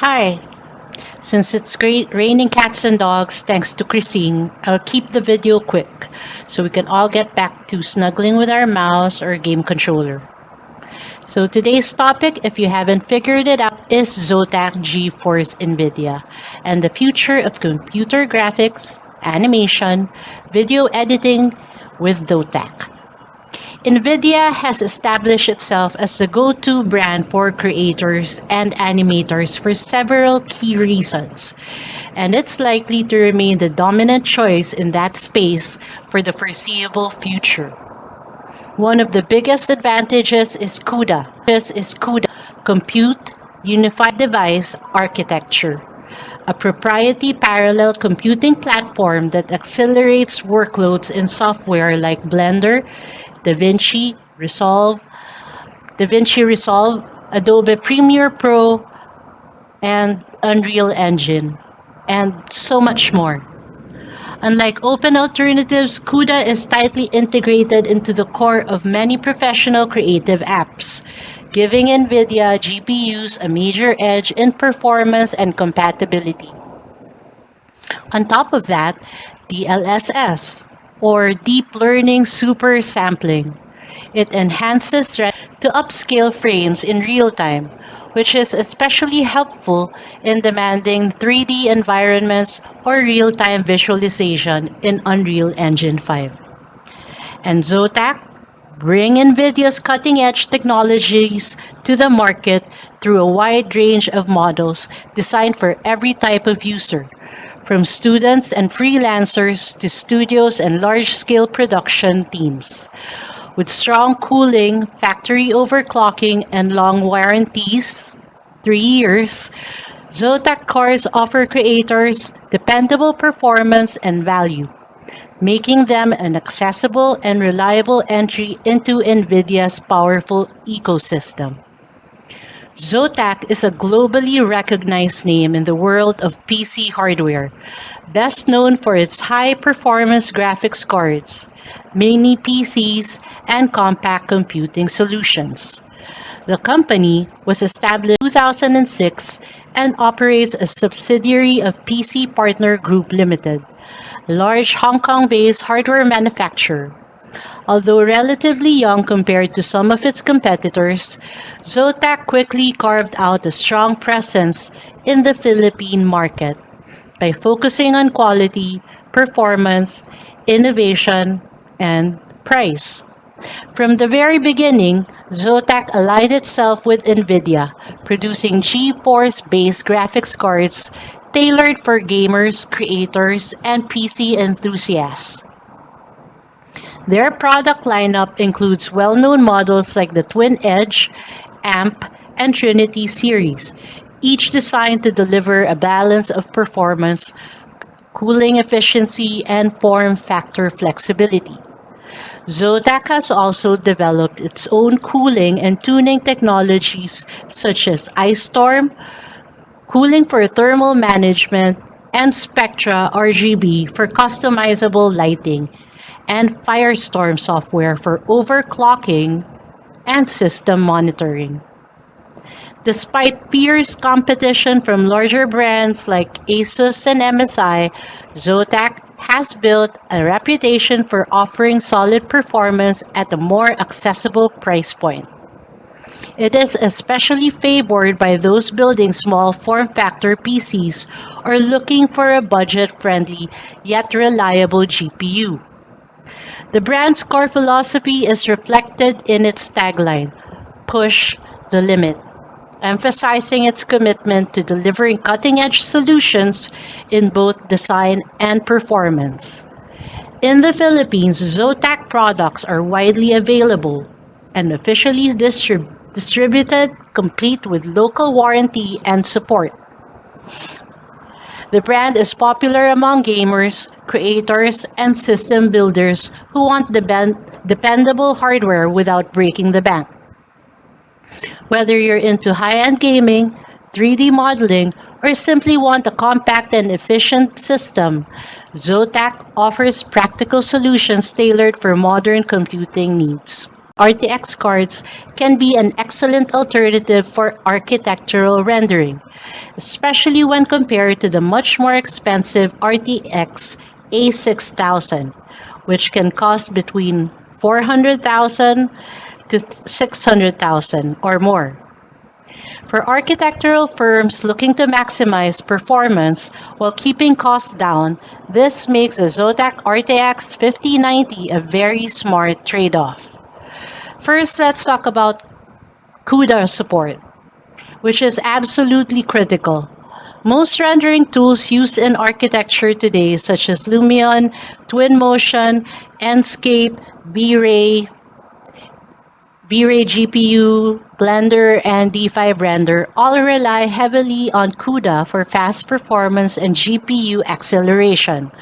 Hi. Since it's great raining cats and dogs, thanks to Christine, I'll keep the video quick so we can all get back to snuggling with our mouse or game controller. So today's topic, if you haven't figured it out, is ZOTAC GeForce NVIDIA and the future of computer graphics, animation, video editing with ZOTAC. NVIDIA has established itself as the go-to brand for creators and animators for several key reasons, and it's likely to remain the dominant choice in that space for the foreseeable future. One of the biggest advantages is CUDA. This is CUDA, Compute Unified Device Architecture, a proprietary parallel computing platform that accelerates workloads in software like Blender, DaVinci Resolve, Adobe Premiere Pro, and Unreal Engine, and so much more. Unlike open alternatives, CUDA is tightly integrated into the core of many professional creative apps, giving NVIDIA GPUs a major edge in performance and compatibility. On top of that, DLSS, or Deep Learning Super Sampling. It enhances to upscale frames in real time, which is especially helpful in demanding 3D environments or real-time visualization in Unreal Engine 5. And ZOTAC bring NVIDIA's cutting-edge technologies to the market through a wide range of models designed for every type of user, from students and freelancers to studios and large-scale production teams. With strong cooling, factory overclocking, and long warranties, 3 years, ZOTAC cores offer creators dependable performance and value, making them an accessible and reliable entry into NVIDIA's powerful ecosystem. ZOTAC is a globally recognized name in the world of PC hardware, best known for its high-performance graphics cards, mini PCs, and compact computing solutions. The company was established in 2006 and operates a subsidiary of PC Partner Group Limited, a large Hong Kong-based hardware manufacturer. Although relatively young compared to some of its competitors, ZOTAC quickly carved out a strong presence in the Philippine market by focusing on quality, performance, innovation, and price. From the very beginning, ZOTAC allied itself with NVIDIA, producing GeForce-based graphics cards tailored for gamers, creators, and PC enthusiasts. Their product lineup includes well-known models like the Twin Edge, AMP, and Trinity series, each designed to deliver a balance of performance, cooling efficiency, and form factor flexibility. ZOTAC has also developed its own cooling and tuning technologies such as IceStorm, cooling for thermal management, and Spectra RGB for customizable lighting, and FireStorm software for overclocking and system monitoring. Despite fierce competition from larger brands like ASUS and MSI, ZOTAC has built a reputation for offering solid performance at a more accessible price point. It is especially favored by those building small form factor PCs or looking for a budget-friendly yet reliable GPU. The brand's core philosophy is reflected in its tagline, "Push the Limit," emphasizing its commitment to delivering cutting-edge solutions in both design and performance. In the Philippines, ZOTAC products are widely available and officially distributed, complete with local warranty and support. The brand is popular among gamers, creators, and system builders who want dependable hardware without breaking the bank. Whether you're into high-end gaming, 3D modeling, or simply want a compact and efficient system, ZOTAC offers practical solutions tailored for modern computing needs. RTX cards can be an excellent alternative for architectural rendering, especially when compared to the much more expensive RTX A6000, which can cost between 400,000 to 600,000 or more. For architectural firms looking to maximize performance while keeping costs down, this makes the ZOTAC RTX 5090 a very smart trade-off. First, let's talk about CUDA support, which is absolutely critical. Most rendering tools used in architecture today, such as Lumion, Twinmotion, Enscape, V-Ray GPU, Blender, and D5 Render all rely heavily on CUDA for fast performance and GPU acceleration.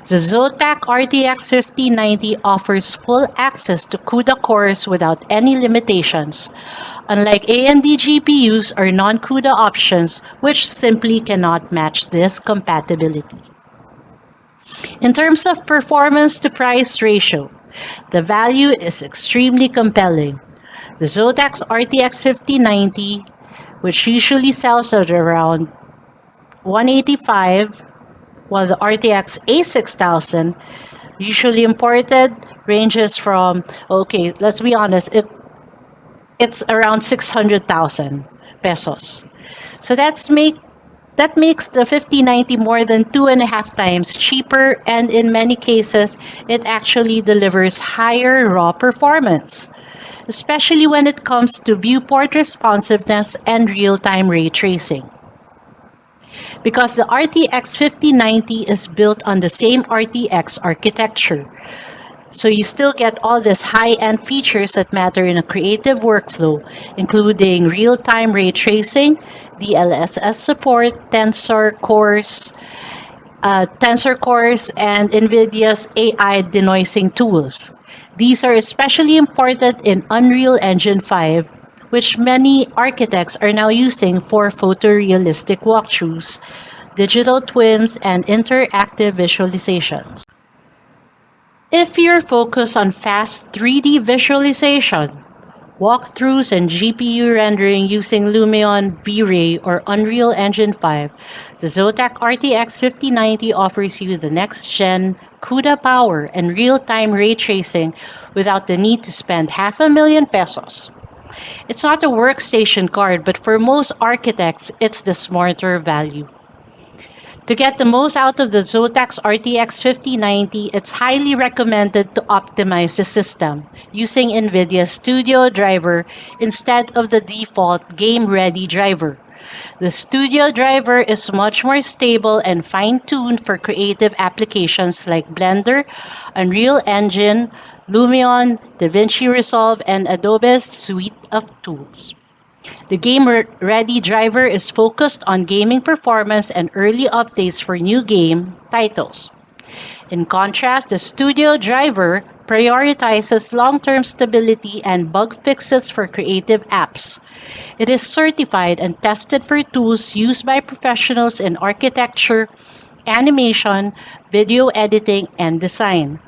The ZOTAC RTX 5090 offers full access to CUDA cores without any limitations, unlike AMD GPUs or non-CUDA options which simply cannot match this compatibility. In terms of performance to price ratio, the value is extremely compelling. The ZOTAC RTX 5090, which usually sells at around $185, while the RTX A6000, usually imported, ranges from, okay, let's be honest, it's around 600,000 pesos. So that makes the 5090 more than 2.5 times cheaper, and in many cases, it actually delivers higher raw performance, especially when it comes to viewport responsiveness and real-time ray tracing. Because the RTX 5090 is built on the same RTX architecture, so you still get all these high-end features that matter in a creative workflow, including real-time ray tracing, DLSS support, Tensor cores, and NVIDIA's AI denoising tools. These are especially important in Unreal Engine 5, which many architects are now using for photorealistic walkthroughs, digital twins, and interactive visualizations. If you're focused on fast 3D visualization, walkthroughs, and GPU rendering using Lumion, V-Ray, or Unreal Engine 5, the ZOTAC RTX 5090 offers you the next-gen CUDA power and real-time ray tracing without the need to spend $500,000 pesos. It's not a workstation card, but for most architects, it's the smarter value. To get the most out of the ZOTAC RTX 5090, it's highly recommended to optimize the system using NVIDIA Studio Driver instead of the default game-ready driver. The Studio Driver is much more stable and fine-tuned for creative applications like Blender, Unreal Engine, Lumion, DaVinci Resolve, and Adobe's suite of tools. The game-ready driver is focused on gaming performance and early updates for new game titles. In contrast, the Studio Driver prioritizes long-term stability and bug fixes for creative apps. It is certified and tested for tools used by professionals in architecture, animation, video editing, and design.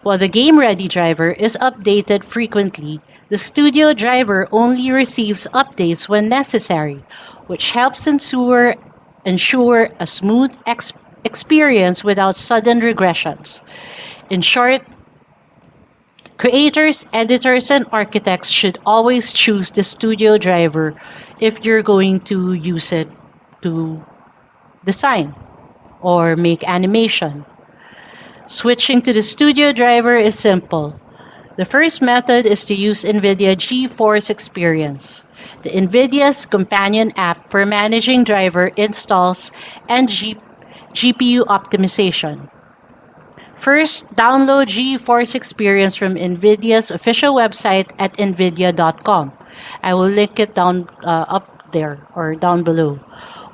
While the game-ready driver is updated frequently, the Studio Driver only receives updates when necessary, which helps ensure a smooth experience without sudden regressions. In short, creators, editors, and architects should always choose the Studio Driver if you're going to use it to design or make animation. Switching to the Studio Driver is simple. The first method is to use NVIDIA GeForce Experience, the NVIDIA's companion app for managing driver installs and GPU optimization. First, download GeForce Experience from NVIDIA's official website at nvidia.com. I will link it down up there or down below.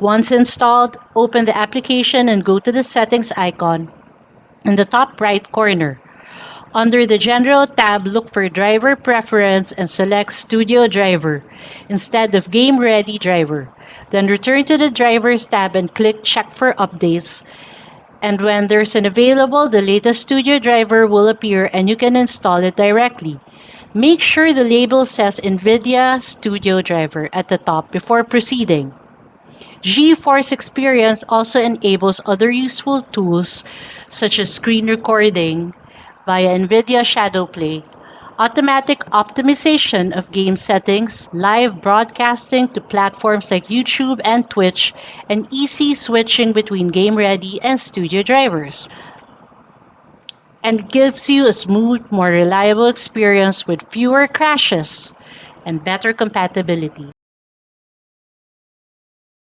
Once installed, open the application and go to the settings icon in the top right corner. Under the General tab, look for Driver Preference and select Studio Driver instead of Game Ready Driver. Then return to the Drivers tab and click Check for Updates. And when there's an available, the latest Studio Driver will appear and you can install it directly. Make sure the label says NVIDIA Studio Driver at the top before proceeding. GeForce Experience also enables other useful tools such as screen recording via NVIDIA ShadowPlay, automatic optimization of game settings, live broadcasting to platforms like YouTube and Twitch, and easy switching between game ready and studio drivers. And gives you a smooth, more reliable experience with fewer crashes and better compatibility.